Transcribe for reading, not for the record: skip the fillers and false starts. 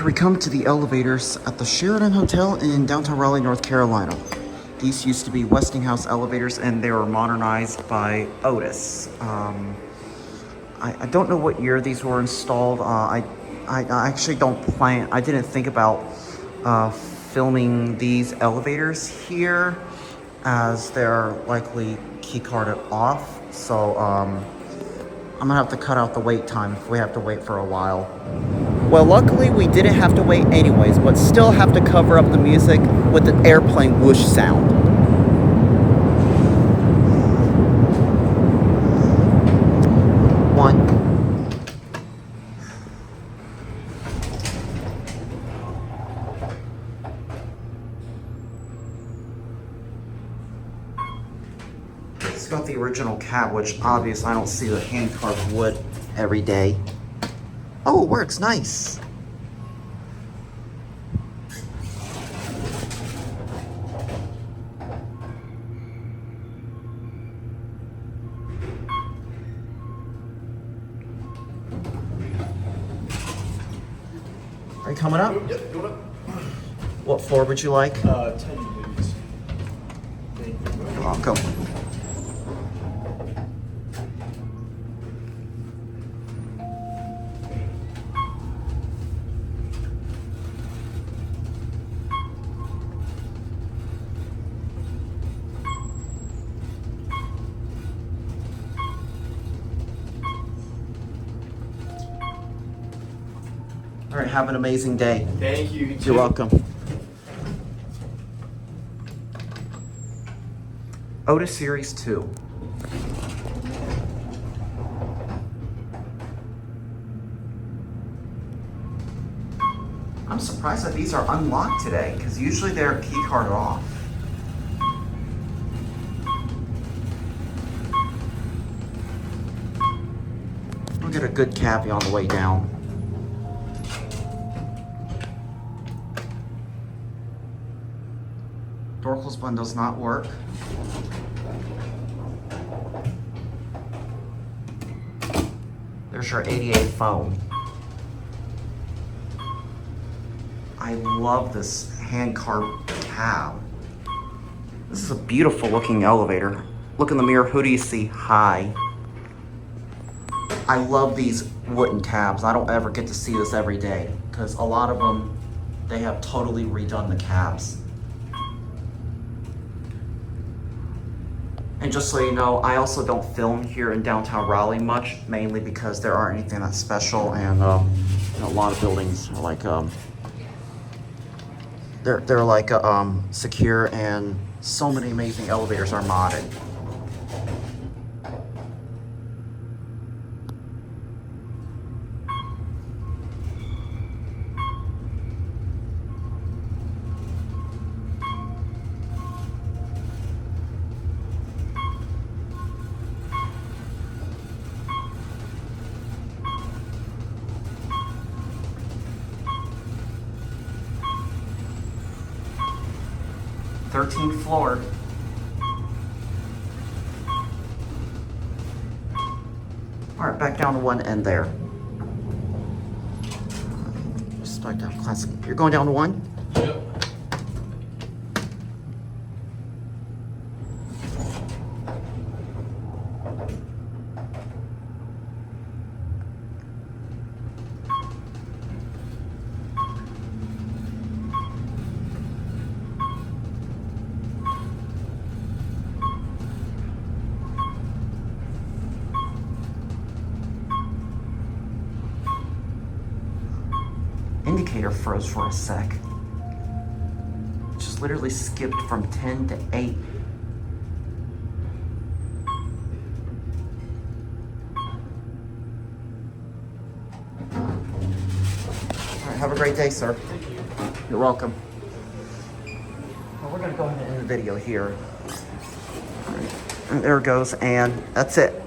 Here we come to the elevators at the Sheraton Hotel in downtown Raleigh, North Carolina. These used to be Westinghouse elevators and they were modernized by Otis. I don't know what year these were installed. I actually I didn't think about filming these elevators here as they're likely key carded off. So I'm gonna have to cut out the wait time if we have to wait for a while. Well, luckily we didn't have to wait anyways, but still have to cover up the music with the airplane whoosh sound. One. It's got the original cab, which obviously I don't see the hand-carved wood every day. Oh, it works, nice. Are you coming up? Yep, going up. What floor would you like? 10, please. Thank you. You're welcome. All right, have an amazing day. Thank you. You're welcome. Otis Series 2. I'm surprised that these are unlocked today, because usually they're key carded off. We'll get a good cappy on the way down. Door close button does not work. There's your 88 phone. I love this hand-carved cab. This is a beautiful looking elevator. Look in the mirror, who do you see? Hi. I love these wooden cabs. I don't ever get to see this every day because a lot of them, they have totally redone the cabs. And just so you know, I also don't film here in downtown Raleigh much, mainly because there aren't anything that special, and a lot of buildings are like they're like secure, and so many amazing elevators are modded. Thirteenth floor. All right, back down to one end there. Just back down, classic. You're going down to one? Yep. Indicator froze for a sec. Just literally skipped from 10 to 8. All right, have a great day, sir. Thank you. You're welcome. Well, we're gonna go ahead and end the video here. All right, and there it goes, and that's it.